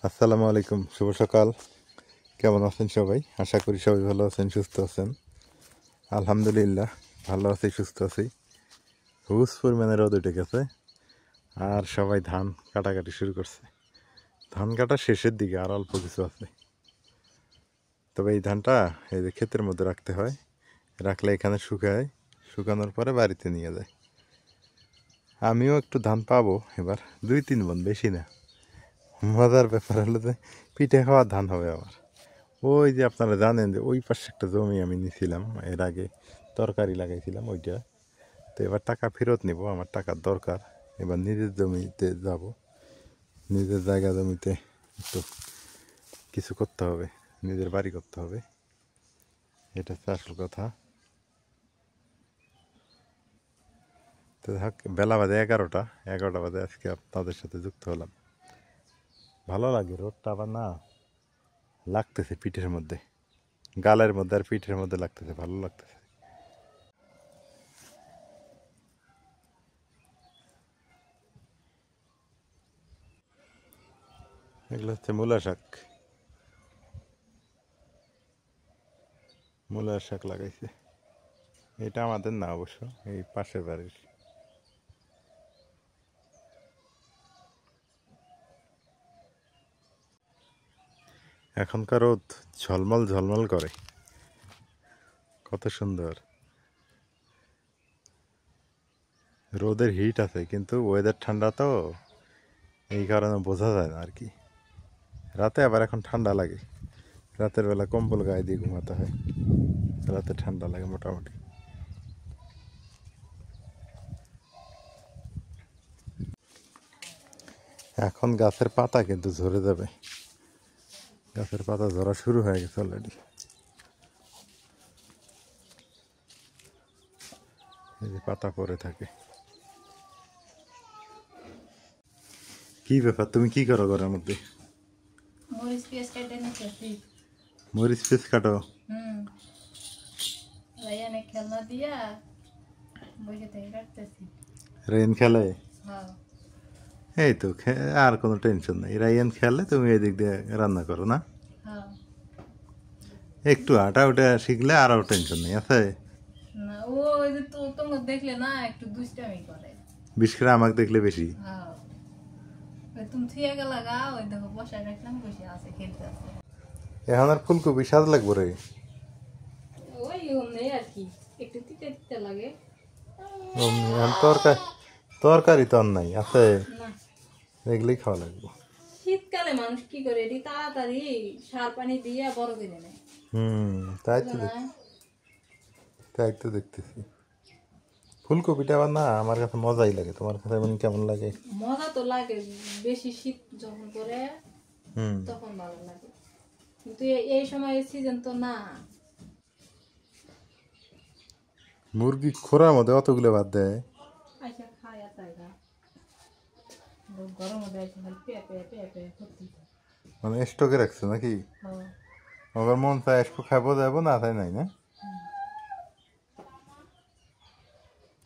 আসসালামু আলাইকুম, শুভ সকাল। কেমন আছেন সবাই? আশা করি সবাই ভালো আছেন, সুস্থ আছেন। আলহামদুলিল্লাহ ভালো আছি, সুস্থ আছি। হুজ পরিমাণে রোদ উঠে গেছে আর সবাই ধান কাটাকাটি শুরু করছে। ধান কাটা শেষের দিকে আর অল্প কিছু আছে। তবে এই ধানটা এই যে ক্ষেতের মধ্যে রাখতে হয়, রাখলে এখানে শুকায়, শুকানোর পরে বাড়িতে নিয়ে যায়। আমিও একটু ধান পাবো এবার, 2-3 মণ, বেশি না। মজার ব্যাপার হলো যে পিঠে খাওয়ার ধান হবে আমার। ওই যে আপনারা জানেন যে ওই পাশে একটা জমি আমি নিয়েছিলাম এর আগে, তরকারি লাগাইছিলাম ওইটা। তো এবার টাকা ফেরত নিব, আমার টাকার দরকার। এবার নিজের জমিতে যাব, নিজের জায়গা জমিতে একটু কিছু করতে হবে, নিজের বাড়ি করতে হবে, এটা হচ্ছে আসল কথা। তো বেলা বাজে 11টা বাজে আজকে আপনাদের সাথে যুক্ত হলাম। ভালো লাগে, রোদটা আবার না লাগতেছে পিঠের মধ্যে, গালের মধ্যে আর পিঠের মধ্যে লাগতেছে, ভালো লাগতেছে। এগুলো হচ্ছে মূলা শাক, মূলার শাক লাগাইছে। এটা আমাদের না অবশ্য, এই পাশের বাড়ির। এখনকার রোদ ঝলমল ঝলমল করে, কত সুন্দর। রোদের হিট আছে কিন্তু ওয়েদার ঠান্ডা, তো এই কারণে বোঝা যায় না আর কি। রাতে আবার এখন ঠান্ডা লাগে, রাতের বেলা কম্বল গায়ে দিয়ে ঘুমাতে হয়, রাতে ঠান্ডা লাগে মোটামুটি। এখন গাছের পাতা কিন্তু ঝরে যাবে, গাছের পাতা ঝরা শুরু হয়ে গেছে অলরেডি। এই যে পাতা পড়ে থাকে। কি ব্যাপার, তুমি কি করো ঘরের মধ্যে? মরিচ পেঁয়াজ কেটে নিতেছি। মরিচ পেঁচ কাটো? রায়ানে খেলনা দিয়া বসে থেকে কাটতেছি। রেন খেলে? হ্যাঁ। এই তো আর কোনো টেনশন নেই, রাইয়ান খেলে, তুমি এদিক দিয়ে রান্না করো না। হ্যাঁ। একটু আটা উঠে শিখলে আরও টেনশন নেই আছে। না ও ওই যে তোমাকে দেখলে না একটু দুষ্টামি করে। বিশেষ করে আমাকে দেখলে বেশি। হ্যাঁ। ওই তুমি থুয়ে গেলা গা, ওই দেখো বসায় রাখলাম, বসে আছে, খেলতে আছে। এখন আর ফুলকপি স্বাদ লাগবো রে। ওই নেই আর কি, একটু তিতে তিতে লাগে। এখন তরকারি তো আর নাই আছে, না, এগুলোই খাওয়া লাগবো। শীতকালে মানুষ কি করে, এটি তাড়াতাড়ি সার পানি দিয়ে বড় করে নেয়। তাই তো না, তাই তো দেখতেছি। ফুলকপিটা আবার না আমার কাছে মজাই লাগে, তোমার কাছে এমন কেমন লাগে? মজা তো লাগে, বেশি শীত যখন করে হুম। তখন ভালো লাগে, কিন্তু এই সময় সিজন তো না। মুরগি খোরার মধ্যে অতগুলো বাদ দেয়, আচ্ছা খায় তাই না, গরম মধ্যে আছে খালি পেয়ে পেয়ে পেয়ে পেয়ে ভর্তি। মানে স্টকে রাখছে নাকি? হ্যাঁ। আমার মন চায় একটু খাবো যাবো, না তাই নাই না।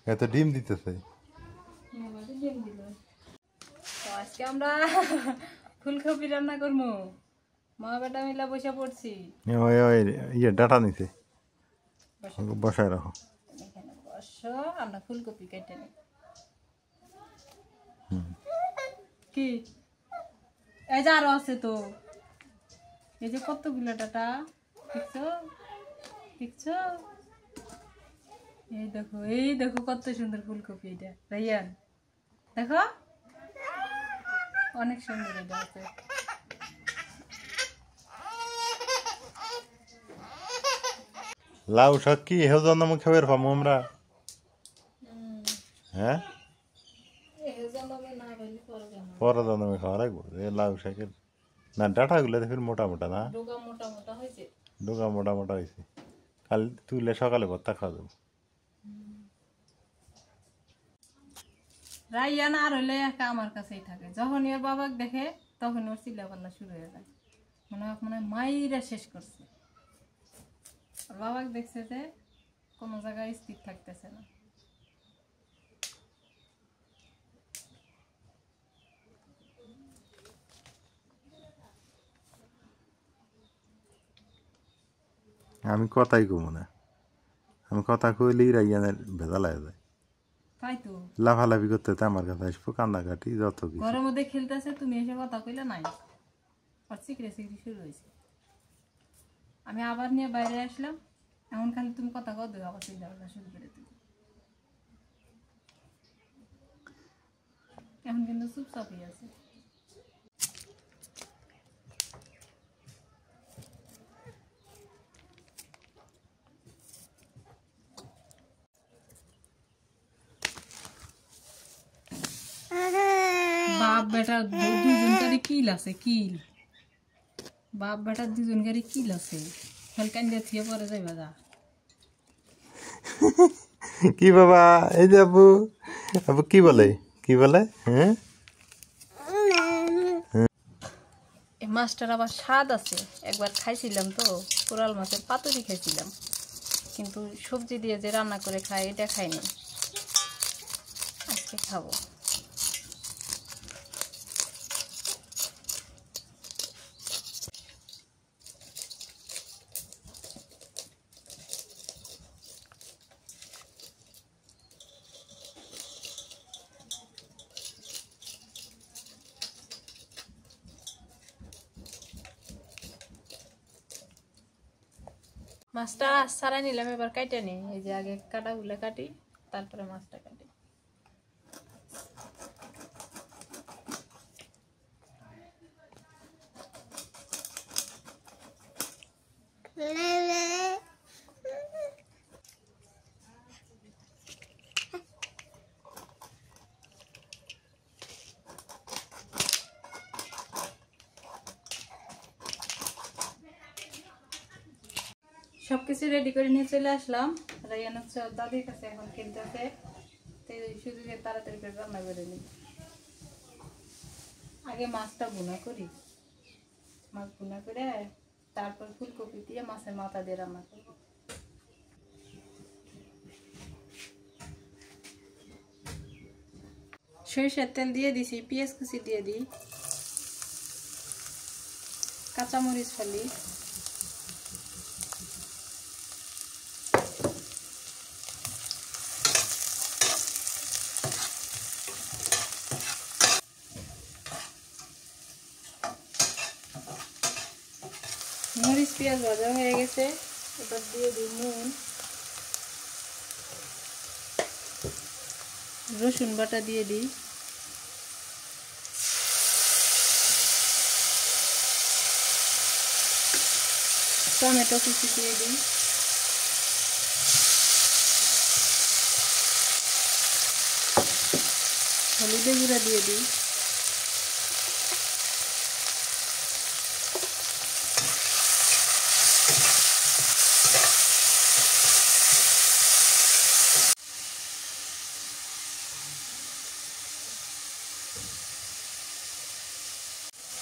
এত ডিম দিতেছে। ডিম দিল। তো আজকে আমরা ফুলকপি রান্না করবো, মা বেটা মিলা বসে পড়ছি। ওই ওই ইয়ে ডাটা নিছে, বসে বসায় রাখো। এখানে বসো, আমরা ফুলকপি কেটে নিই। কি এই যে আরো আছে তো, এই যে কতগুলো ডাটা, দেখছো দেখছো, এই দেখো কত সুন্দর ফুলকপি, এটা রাইয়ান দেখো, অনেক সুন্দর এটা আছে। লাউ শাক কি হেও জন্ম খাবার পাবো আমরা? হ্যাঁ, পরে জন্মে খাওয়া লাগবো লাউ শাকের। না ডাঁটাগুলো দেখুন মোটা মোটা না, ডোগা মোটা মোটা হয়েছে। ডোকা মোটা মোটা হয়েছে, কাল তুলে সকালে ভর্তা খাওয়া যাবো। রাইয়ান আর হলে একা আমার কাছেই থাকে, যখন ওর বাবাকে দেখে তখন ওর চিল্লাপাল্লা শুরু হয়ে যায়, মনে হয় মাইরা শেষ করছে। ওর বাবাকে দেখছে যে কোনো জায়গায় স্থির থাকতেছে না। আমি কথাই কমু না, আমি কথা কইলেই রাইয়ানের ভেজাল হয়ে যায়। তাই তো লাফালাফি করতে তো আমার কাছে আসবো, কান্নাকাটি যত কিছু। ঘরের মধ্যে খেলতেছে, তুমি এসে কথা কইলে নাই, আর সিকরে সিকরি শুরু হয়েছে। আমি আবার নিয়ে বাইরে আসলাম, এমন খালি তুমি কথা কও দেবে, আবার চিন্তা ভাবনা শুরু করে দিবে। এখন কিন্তু চুপচাপই আছে। বাপ বেটা দুজনকারই কিল আছে, কিল। বাপ বেটা দুজনকারই কিল আছে, হেলকান দিয়ে থিয়ে পরে যাইবা যা। কি বাবা, এই যে আপু, আপু কি বলে, কি বলে? হ্যাঁ, এই মাছটার আবার স্বাদ আছে, একবার খাইছিলাম তো, কোরাল মাছের পাতুরি খাইছিলাম, কিন্তু সবজি দিয়ে যে রান্না করে খাই এটা খাইনি, আজকে খাবো। মাছটা সারাই নিলাম, এবার কাটে নি। এই যে আগে কাটাগুলো কাটি, তারপরে মাছটা কাটি। সবকিছু রেডি করে নিয়ে চলে আসলাম। রায়ান হচ্ছে ওর দাদির কাছে এখন খেলতেছে, শুধু যে তাড়াতাড়ি করে রান্না করে নিই। আগে মাছটা ভুনা করি, মাছ ভুনা করে তারপর ফুলকপি দিয়ে মাছের মাথা দিয়ে রান্না করব। সরিষার তেল দিয়ে দিছি, পেঁয়াজ কুচি দিয়ে দিই, কাঁচামরিচ ফালি, মরিচ পেঁয়াজ ভাজা হয়ে গেছে, এবার দিয়ে দিই নুন, রসুন বাটা দিয়ে দিই, টমেটো কুচি দিয়ে দিই, হলুদের গুঁড়া দিয়ে দিই,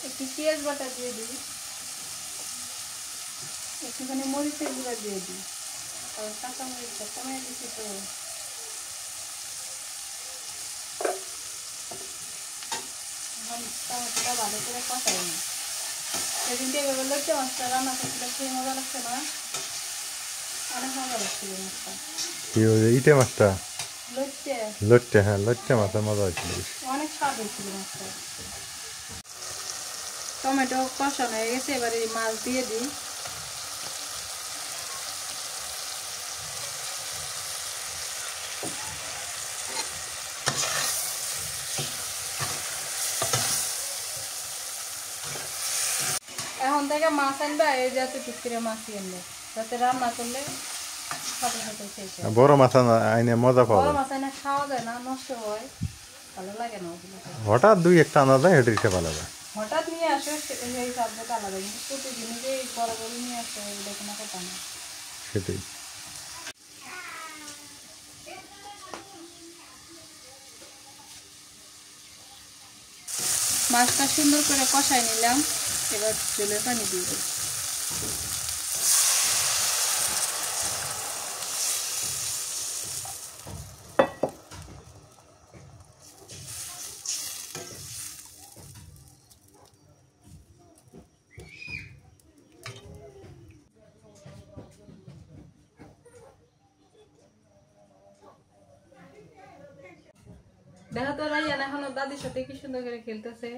একটু পেঁয়াজ বাটা দিয়ে দিই, একটুখানি মরিচের গুঁড়া দিয়ে দিই, কারণ কাঁচামরিচটা কমে দিচ্ছি তো। টমেটোটা ভালো করে কষাই নি, সেদিন দিয়ে এভাবে লইতে মাছটা রান্না করছিলাম, সেই মজা লাগছে না, অনেক মজা লাগছিল মাছটা। কি ওই ইটে মাছটা, লইতে লট্টে, হ্যাঁ লট্টে মাছের মজা হয়েছিল বেশি। অনেক স্বাদ হয়েছিল মাছটা। টমেটো কষানো হয়ে গেছে, এবার এই মাছ দিয়ে দিই, এখন থেকে মাছ আনবে, এই যাতে টুকরে মাছই আনবে, যাতে রান্না করলে সাথে সাথে শেষ হয়। বড় মাছ আইনে মজা পাওয়া বড় যায়, মাছ এনে খাওয়া যায় না, নষ্ট হয়, ভালো লাগে না ওগুলো। হঠাৎ দুই একটা আনা যায়, হেঁটে সে ভালো যায়। হঠাৎ নিয়ে আসে সেই সাবজেক্ট আলাদা, কিন্তু প্রতিদিন যে বড় বড় নিয়ে আসে এটা কোনো কথা না। সেটাই। মাছটা সুন্দর করে কষাই নিলাম, এবার ঝোলের পানি দিয়ে দিই। দেখো তো রাইয়ান এখনো দাদির সাথে কি সুন্দর করে খেলতেছে,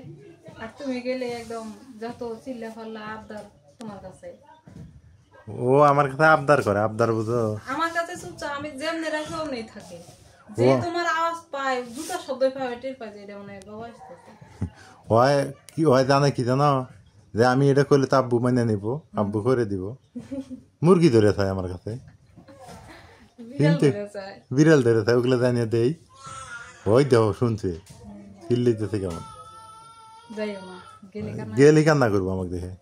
আর তুমি গেলে একদম যত চিল্লা ফাল্লা আবদার তোমার কাছে। ও আমার কাছে আবদার করে, আবদার বুঝো। আমার কাছে চুপচাপ, আমি যেমনি রাখি অমনি থাকে। যে তোমার আওয়াজ পায়, জুতা শব্দ পায়, টের পায় যে এটা মনে হয় বাবা আসতেছে। হয় কি হয় জানে কি জানো, যে আমি এটা করলে তো আব্বু মানে নিব, আব্বু করে দিব। মুরগি ধরে থাকে আমার কাছে, বিড়াল ধরে যায়। বিড়াল ধরে থাকে, ওগুলো জানিয়ে দেই। ওই দেহ শুনছে চিল্লিতেছে কেমন। যাইও না, গেলে কান্না। গেলে কান্না করবো আমাকে দেখে,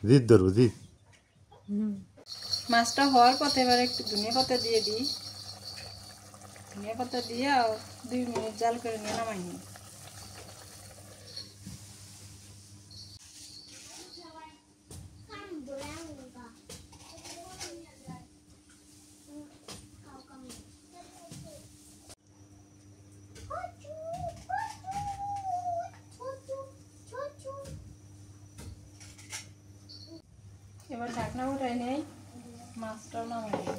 জিদ ধরবো জিদ। মাছটা হওয়ার পথে এবার একটু ধনিয়া পাতা দিয়ে দিই। ধনিয়া পাতা দিয়ে 2 মিনিট জাল করে নিয়ে নামাই নিই। এবার ঢাকনা উঠাই নেই, মাছটাও নামাই নিই।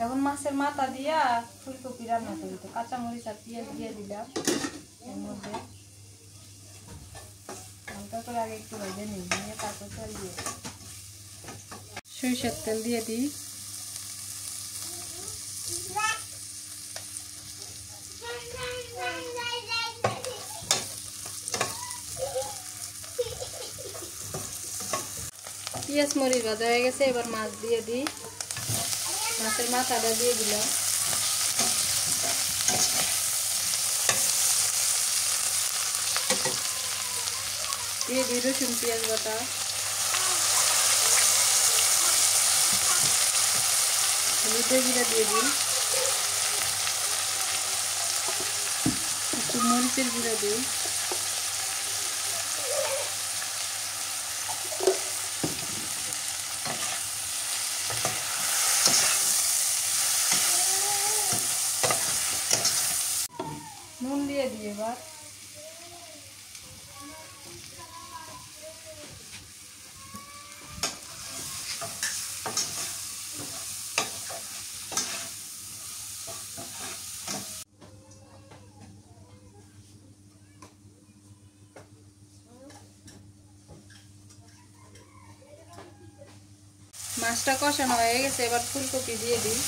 এখন মাছের মাথা দিয়া ফুলকপি রান্না করি। তো কাঁচামরিচ আর পেঁয়াজ দিয়ে দিলাম এর মধ্যে, হালকা করে আগে একটু ভেজে নিই, নিয়ে তারপর তেল দিয়ে সরিষার তেল দিয়ে দিই। পেঁয়াজ মরিচ ভাজা হয়ে গেছে, এবার মাছ দিয়ে দিই। মাছের মাথাটা দিয়ে দিলাম। দিয়ে দিই রসুন পেঁয়াজ বাটা, হলুদের গুঁড়া দিয়ে দিই, একটু মরিচের গুঁড়া দিই, নুন দিয়ে দিই এবার। মাছটা কষানো হয়ে গেছে, এবার ফুলকপি দিয়ে দিই।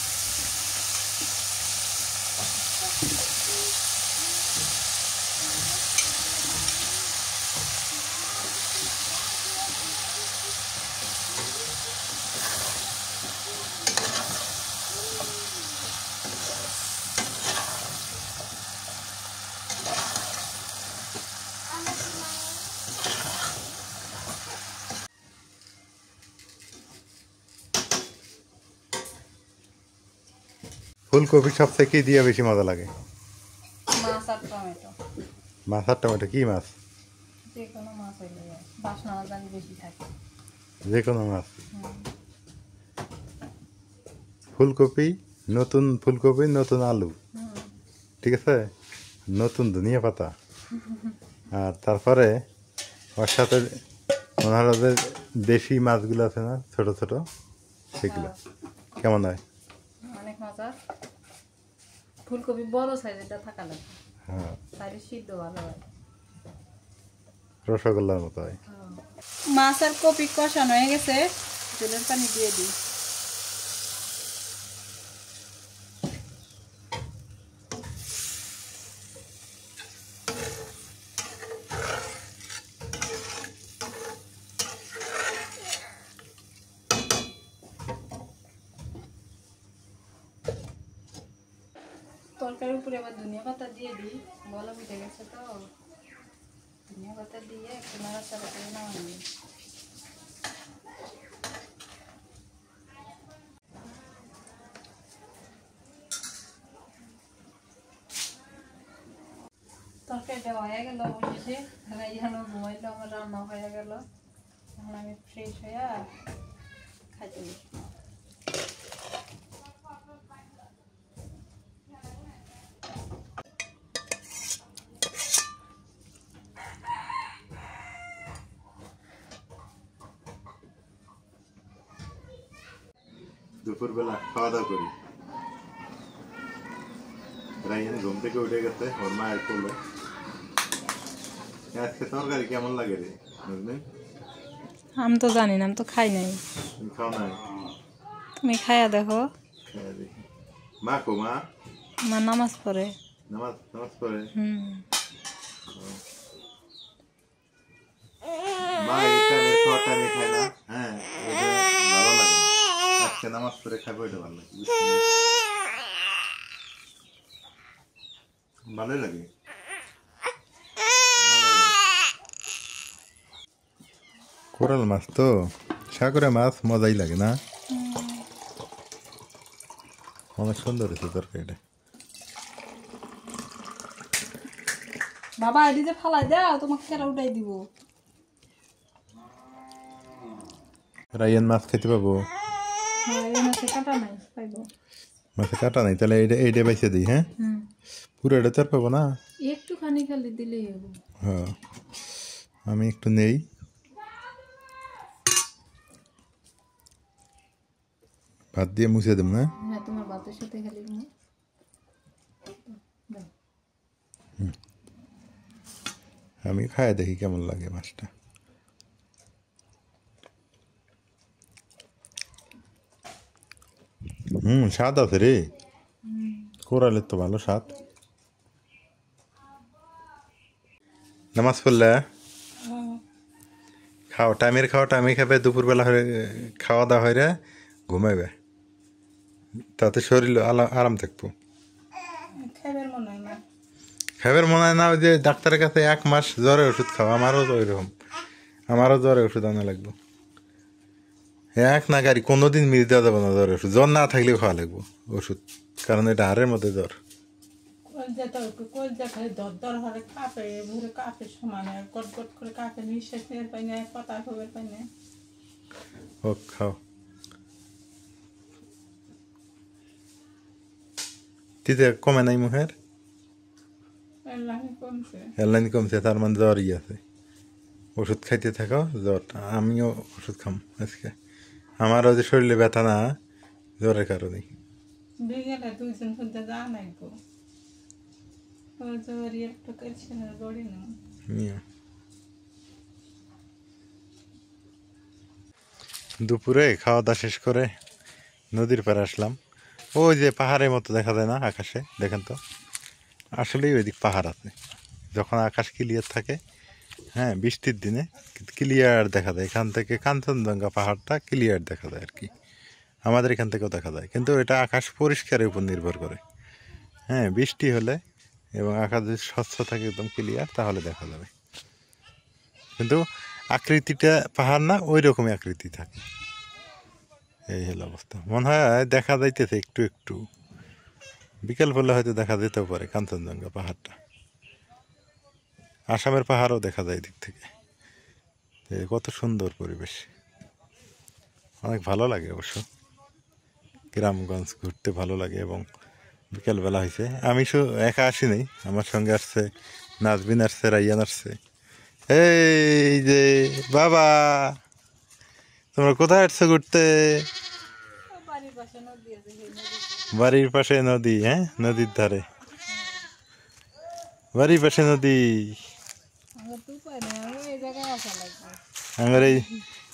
ফুলকপি সবথেকে কি দিয়ে বেশি মজা লাগে? মাছ আর টমেটো। মাছ আর টমেটো? কি মাছ? যে কোনো মাছ হইলে বাসনা জানি বেশি থাকে। যে কোনো মাছ। ফুলকপি, নতুন আলু, ঠিক আছে, নতুন ধনিয়া পাতা, আর তারপরে ওর সাথে মনে হলো যে দেশি মাছগুলো আছে না, ছোট ছোট, সেগুলো কেমন হয়? অনেক মজা। ফুলকপি বড় সাইজেরটা থাকা লাগে, হ্যাঁ, তাহলে সিদ্ধ ভালো হয়, রসগোল্লার মতো হয়। মাছ আর কপি কষানো হয়ে গেছে, জলের পানি দিয়ে দিই। তরকারির উপরে আবার ধনিয়া পাতা দিয়ে দিই, বলা উঠে গেছে তো, ধনিয়া পাতা দিয়ে একটু নাড়াচাড়া করে নামাই নিই। তরকারিটা হয়ে গেল অবশেষে, রাইহানও ঘুমাইলো, আমার রান্না হয়ে গেল। এখন আমি ফ্রেশ হয়ে খাইতে বসবো। দুপুরবেলা খাওয়া দাওয়া করি। রাইয়ান ঘুম থেকে উঠে গেছে ওর মায়ের কোলে। আজকে তরকারি কেমন লাগে রে বুঝলি? আমি তো জানি না, আমি তো খাই নাই। তুমি খাও নাই? তুমি খাইয়া দেখো। খেয়ে দেখি। মা কো মা? মা নামাজ পড়ে। নামাজ পড়ে? হুম। মা এই টাইমে খাওয়ার টাইমে খায় না। হ্যাঁ এটা ভালো লাগে না। আজকে নামাজ পড়ে খাবো, এটা ভালো লাগে। ভালোই লাগে। কোরাল মাছ তো, সাগরে মাছ মজাই লাগে না? অনেক সুন্দর হয়েছে তরকারিটা। বাবা এটি যে ফালাই দাও, তোমাকে কেরা উঠাই দিব। রাইয়ান মাছ খেতে পাবো? হ্যাঁ, এই মাছে কাটা নাই, পাইবো। মাছে কাটা নাই, তাহলে এইটা বাইছে দিই। হ্যাঁ, পুরো এটা তো আর পাবো না। একটুখানি খালি দিলেই হবে। হ্যাঁ, আমি একটু নেই। ভাত দিয়ে মুছে দেব না? হ্যাঁ, তোমার ভাতের সাথে খালি আমি খাই দেখি কেমন লাগে মাছটা। স্বাদ আছে রে, কোরালের তো ভালো স্বাদ। নামাজ পড়লে টাইমের খাওয়া টাইমে খাবে, দুপুরবেলা হয়ে খাওয়া দাওয়া হয়ে ঘুমাইবে, তাতে শরীর আরাম থাকবো। খাইবার মনে হয় না। ওই যে ডাক্তারের কাছে 1 মাস জ্বরের ওষুধ খাওয়া, আমারও তো ওইরকম। আমারও জ্বরের ওষুধ আনা লাগবো। এক নাগারি কোনোদিন মিস দেওয়া যাবে না জ্বরের ওষুধ। জ্বর না থাকলেও খাওয়া লাগবো ওষুধ, কারণ এটা হাড়ের মধ্যে জ্বর। হোক খাও। তিতে কমে নাই মুখের? এলাইন কমছে, তার মানে জ্বরই আছে। ওষুধ খাইতে থাকো জ্বর। আমিও ওষুধ খাম আজকে। আমারও যে শরীরে ব্যথা না, জ্বরের কারণে। দুপুরে খাওয়া দাওয়া শেষ করে নদীর পাড়ে আসলাম। ওই যে পাহাড়ের মতো দেখা যায় না আকাশে, দেখেন তো, আসলেই ওইদিক পাহাড় আছে। যখন আকাশ ক্লিয়ার থাকে, হ্যাঁ বৃষ্টির দিনে ক্লিয়ার দেখা যায়। এখান থেকে কাঞ্চনজঙ্ঘা পাহাড়টা ক্লিয়ার দেখা যায় আর কি। আমাদের এখান থেকেও দেখা যায়, কিন্তু এটা আকাশ পরিষ্কারের উপর নির্ভর করে। হ্যাঁ, বৃষ্টি হলে এবং আকাশ যদি স্বচ্ছ থাকে একদম ক্লিয়ার, তাহলে দেখা যাবে। কিন্তু আকৃতিটা পাহাড় না, ওই রকমই আকৃতি থাকে। এই হলো অবস্থা। মনে হয় দেখা যাইতেছে একটু একটু, বিকেল পড়লে হয়তো দেখা যেতেও পারে কাঞ্চনজঙ্ঘা পাহাড়টা। আসামের পাহাড়ও দেখা যায় দিক থেকে। কত সুন্দর পরিবেশ, অনেক ভালো লাগে অবশ্য। গ্রামগঞ্জ ঘুরতে ভালো লাগে। এবং বিকেলবেলা হয়েছে, আমি একা আসি নাই, আমার সঙ্গে আসছে নাজবিন, আসছে রাইয়ান, আসছে। এই যে বাবা, তোমরা কোথায় আসছো ঘুরতে? বাড়ির পাশে নদী। হ্যাঁ, নদীর ধারে, বাড়ির পাশে নদী।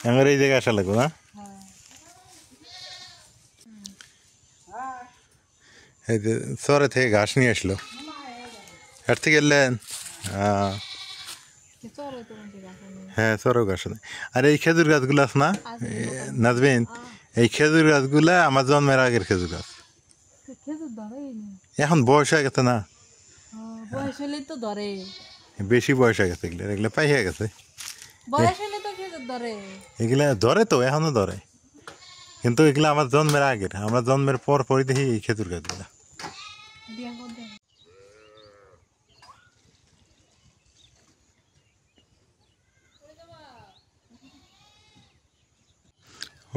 আমার এই জায়গায় আসা লাগবো না? এই যে চরে থেকে ঘাস নিয়ে আসলো, এর থেকে এলেন। হ্যাঁ, চরেও ঘাস নেই। আর এই খেজুর গাছগুলো আছে না নাজবেন, এই খেজুর গাছগুলা আমার জন্মের আগের খেজুর গাছ। এখন বয়স হয়ে গেছে না, বেশি বয়স হয়ে গেছে। এগুলো এগুলো পাই হয়ে গেছে। এগুলা ধরে তো, এখনো ধরে, কিন্তু এগুলা আমার জন্মের আগের। আমরা জন্মের পর পরই দেখি এই খেজুর গাছগুলা।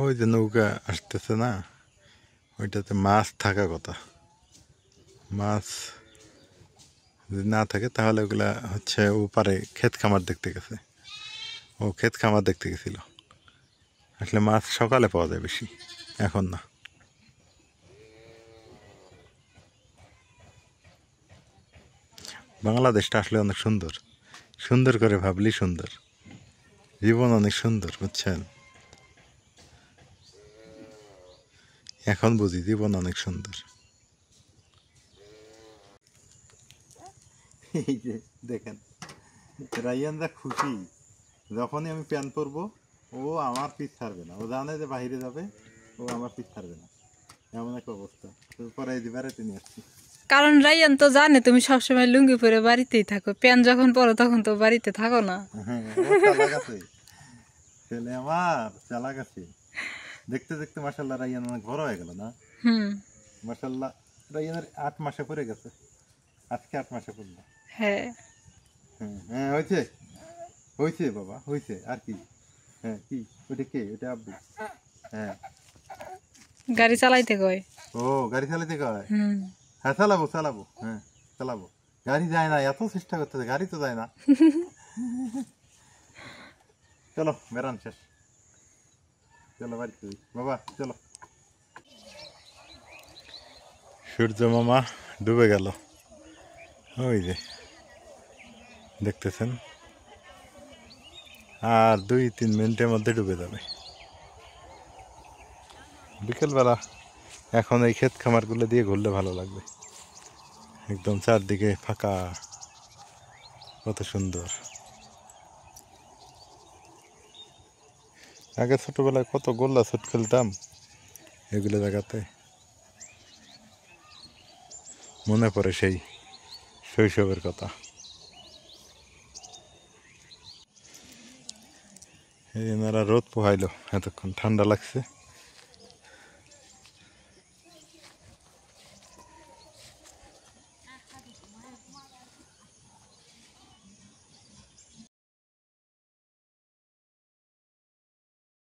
ওই যে নৌকা আসতেছে না, ওইটাতে মাছ থাকা কথা। মাছ যদি না থাকে তাহলে ওগুলা হচ্ছে ওপারে ক্ষেত খামার দেখতে গেছে। ও ক্ষেত খামার দেখতে গেছিল। আসলে মাছ সকালে পাওয়া যায় বেশি, এখন না। বাংলাদেশটা আসলে অনেক সুন্দর, সুন্দর করে ভাবলি সুন্দর, জীবন অনেক সুন্দর, বুঝছেন? এখন বুঝি জীবন অনেক সুন্দর। এই যে দেখেন, রাইয়ান যা খুশি, যখনই আমি প্যান্ট পরবো ও আমার পিছ ছাড়বে না, ও জানে যে বাইরে যাবে, ও আমার পিছ ছাড়বে না, এমন একটা অবস্থা। তো পরে এই বেড়াতে নিয়ে আসছি। কারণ রাইয়ান তো জানে তুমি সবসময় লুঙ্গি পরে বাড়িতেই থাকো, প্যান্ট যখন পরো তখন তো বাড়িতে থাকো না। হ্যাঁ, ও চালাক আছে, ছেলে আমার চালাক আছে। দেখতে দেখতে মাসাল্লাহ রাইয়ান অনেক বড় হয়ে গেল না? হুম। মাসাল্লাহ রাইয়ানের 8 মাসে পড়ে গেছে, আজকে 8 মাসে পড়লো। হ্যাঁ, হ্যাঁ হ্যাঁ, হয়েছে হয়েছে বাবা, হয়েছে আর কি। হ্যাঁ, কি ওটা কে? ওটা আব্বু। হ্যাঁ, গাড়ি চালাইতে কয়। ও গাড়ি চালাতে কয়? হুম। হ্যাঁ চালাবো চালাবো, হ্যাঁ চালাবো। গাড়ি যায় না, এত চেষ্টা করতেছে, গাড়ি তো যায় না। চলো বেড়ান শেষ, চলো বাড়িতে যাই। বাবা চলো। সূর্য মামা ডুবে গেল, ওই যে দেখতেছেন, আর 2-3 মিনিটের মধ্যে ডুবে যাবে। বিকেলবেলা এখন এই ক্ষেত খামারগুলো দিয়ে ঘুরলে ভালো লাগবে, একদম চারদিকে ফাঁকা, কত সুন্দর। আগে ছোটবেলায় কত গোল্লা ছুট খেলতাম এগুলো জায়গাতে, মনে পড়ে সেই শৈশবের কথা। এই এনারা রোদ পোহাইলো, এতক্ষণ ঠান্ডা লাগছে।